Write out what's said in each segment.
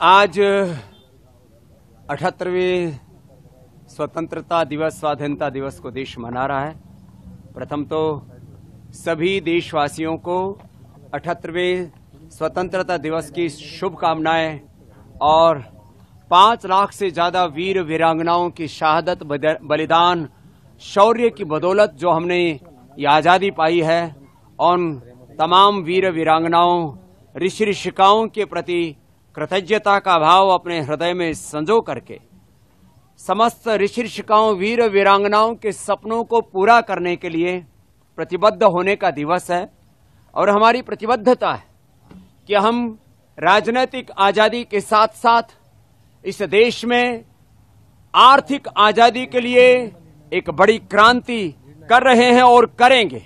आज 78वें स्वतंत्रता दिवस, स्वाधीनता दिवस को देश मना रहा है। प्रथम तो सभी देशवासियों को 78वें स्वतंत्रता दिवस की शुभकामनाएं और 5 लाख से ज्यादा वीर वीरांगनाओं की शहादत, बलिदान, शौर्य की बदौलत जो हमने ये आजादी पाई है, उन तमाम वीर वीरांगनाओं, ऋषि ऋषिकाओं के प्रति कृतज्ञता का भाव अपने हृदय में संजो करके समस्त ऋषि ऋषिकाओं, वीर वीरांगनाओं के सपनों को पूरा करने के लिए प्रतिबद्ध होने का दिवस है। और हमारी प्रतिबद्धता है कि हम राजनीतिक आजादी के साथ साथ इस देश में आर्थिक आजादी के लिए एक बड़ी क्रांति कर रहे हैं और करेंगे,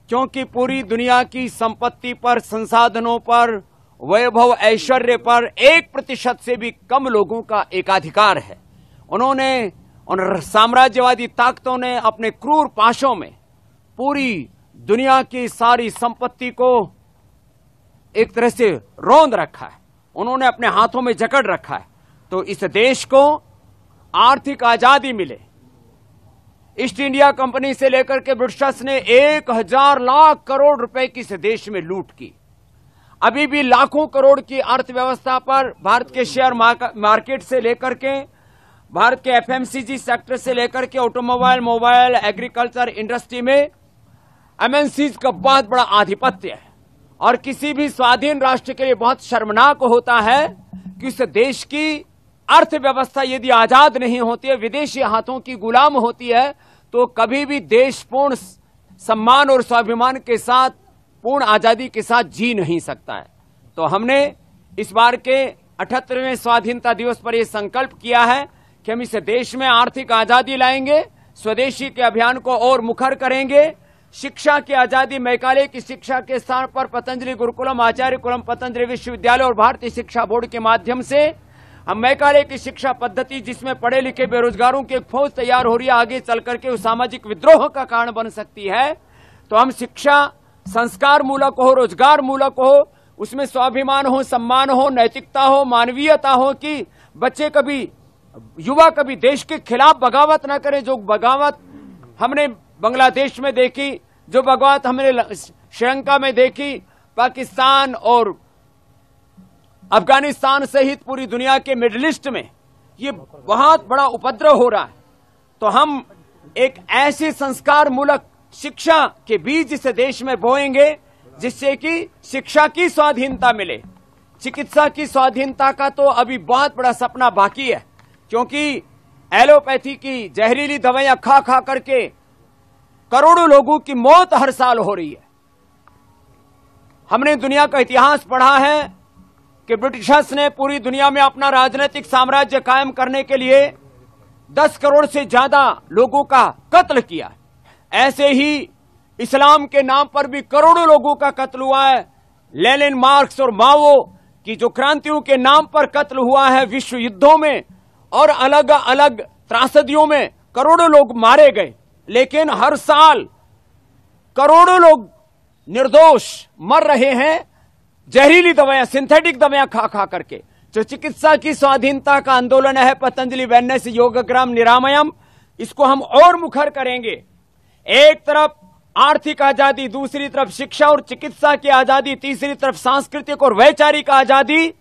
क्योंकि पूरी दुनिया की संपत्ति पर, संसाधनों पर, वैभव ऐश्वर्य पर 1% से भी कम लोगों का एकाधिकार है। उन साम्राज्यवादी ताकतों ने अपने क्रूर पाशों में पूरी दुनिया की सारी संपत्ति को एक तरह से रौंद रखा है, उन्होंने अपने हाथों में जकड़ रखा है। तो इस देश को आर्थिक आजादी मिले, ईस्ट इंडिया कंपनी से लेकर के ब्रिटिशर्स ने 1000 लाख करोड़ रुपए की इस देश में लूट की। अभी भी लाखों करोड़ की अर्थव्यवस्था पर भारत के शेयर मार्केट से लेकर के, भारत के एफएमसीजी सेक्टर से लेकर के ऑटोमोबाइल, मोबाइल, एग्रीकल्चर इंडस्ट्री में एमएनसीज का बहुत बड़ा आधिपत्य है। और किसी भी स्वाधीन राष्ट्र के लिए बहुत शर्मनाक होता है कि इस देश की अर्थव्यवस्था यदि आजाद नहीं होती है, विदेशी हाथों की गुलाम होती है, तो कभी भी देश पूर्ण सम्मान और स्वाभिमान के साथ, पूर्ण आजादी के साथ जी नहीं सकता है। तो हमने इस बार के 78वें स्वाधीनता दिवस पर यह संकल्प किया है कि हम इस देश में आर्थिक आजादी लाएंगे, स्वदेशी के अभियान को और मुखर करेंगे, शिक्षा की आजादी, मैकाले की शिक्षा के स्थान पर पतंजलि गुरुकुलम, आचार्य कुलम पतंजलि विश्वविद्यालय और भारतीय शिक्षा बोर्ड के माध्यम से हम मैकाले की शिक्षा पद्धति, जिसमें पढ़े लिखे बेरोजगारों की एक फौज तैयार हो रही है, आगे चल करके उस सामाजिक विद्रोह का कारण बन सकती है। तो हम शिक्षा संस्कार मूलक हो, रोजगार मूलक हो, उसमें स्वाभिमान हो, सम्मान हो, नैतिकता हो, मानवीयता हो, कि बच्चे कभी, युवा कभी देश के खिलाफ बगावत न करें। जो बगावत हमने बांग्लादेश में देखी, जो बगावत हमने श्रीलंका में देखी, पाकिस्तान और अफगानिस्तान सहित पूरी दुनिया के मिडिल ईस्ट में ये बहुत बड़ा उपद्रव हो रहा है। तो हम एक ऐसी संस्कार मूलक शिक्षा के बीज इस देश में बोएंगे जिससे कि शिक्षा की स्वाधीनता मिले। चिकित्सा की स्वाधीनता का तो अभी बहुत बड़ा सपना बाकी है, क्योंकि एलोपैथी की जहरीली दवाइयां खा खा करके करोड़ों लोगों की मौत हर साल हो रही है। हमने दुनिया का इतिहास पढ़ा है कि ब्रिटिशर्स ने पूरी दुनिया में अपना राजनीतिक साम्राज्य कायम करने के लिए 10 करोड़ से ज्यादा लोगों का कत्ल किया। ऐसे ही इस्लाम के नाम पर भी करोड़ों लोगों का कत्ल हुआ है। लेनिन, मार्क्स और माओ की जो क्रांतियों के नाम पर कत्ल हुआ है, विश्व युद्धों में और अलग अलग त्रासदियों में करोड़ों लोग मारे गए। लेकिन हर साल करोड़ों लोग निर्दोष मर रहे हैं जहरीली दवाइयां, सिंथेटिक दवाइयां खा खा करके। जो चिकित्सा की स्वाधीनता का आंदोलन है, पतंजलि वेलनेस योगग्राम निरामयम, इसको हम और मुखर करेंगे। एक तरफ आर्थिक आजादी, दूसरी तरफ शिक्षा और चिकित्सा की आजादी, तीसरी तरफ सांस्कृतिक और वैचारिक आजादी,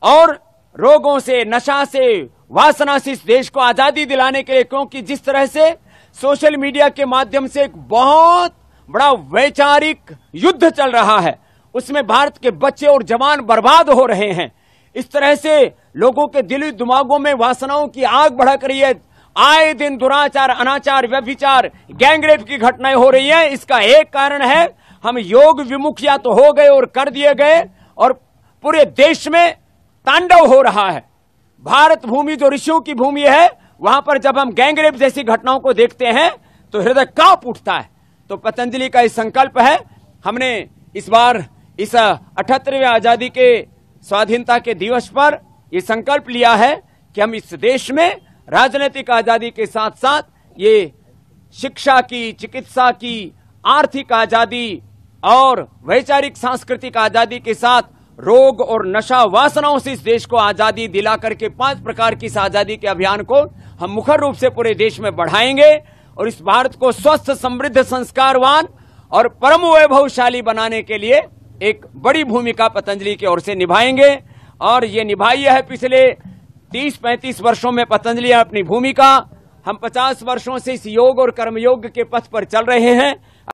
और रोगों से, नशा से, वासना से इस देश को आजादी दिलाने के लिए। क्योंकि जिस तरह से सोशल मीडिया के माध्यम से एक बहुत बड़ा वैचारिक युद्ध चल रहा है, उसमें भारत के बच्चे और जवान बर्बाद हो रहे हैं। इस तरह से लोगों के दिली दिमागों में वासनाओं की आग भड़क रही है। आए दिन दुराचार, अनाचार, व्यभिचार, गैंगरेप की घटनाएं हो रही हैं। इसका एक कारण है हम योग विमुख या तो हो गए और कर दिए गए, और पूरे देश में तांडव हो रहा है। भारत भूमि जो ऋषियों की भूमि है, वहां पर जब हम गैंगरेप जैसी घटनाओं को देखते हैं तो हृदय कांप उठता है। तो पतंजलि का इस संकल्प है, हमने इस बार इस 78वें आजादी के स्वाधीनता के दिवस पर यह संकल्प लिया है कि हम इस देश में राजनीतिक आजादी के साथ साथ ये शिक्षा की, चिकित्सा की, आर्थिक आजादी और वैचारिक सांस्कृतिक आजादी के साथ रोग और नशा वासनाओं से इस देश को आजादी दिला करके 5 प्रकार की इस आजादी के अभियान को हम मुखर रूप से पूरे देश में बढ़ाएंगे और इस भारत को स्वस्थ, समृद्ध, संस्कारवान और परम वैभवशाली बनाने के लिए एक बड़ी भूमिका पतंजलि की ओर से निभाएंगे। और ये निभाई है पिछले 30-35 वर्षों में पतंजलि अपनी भूमिका। हम 50 वर्षों से इस योग और कर्मयोग के पथ पर चल रहे हैं।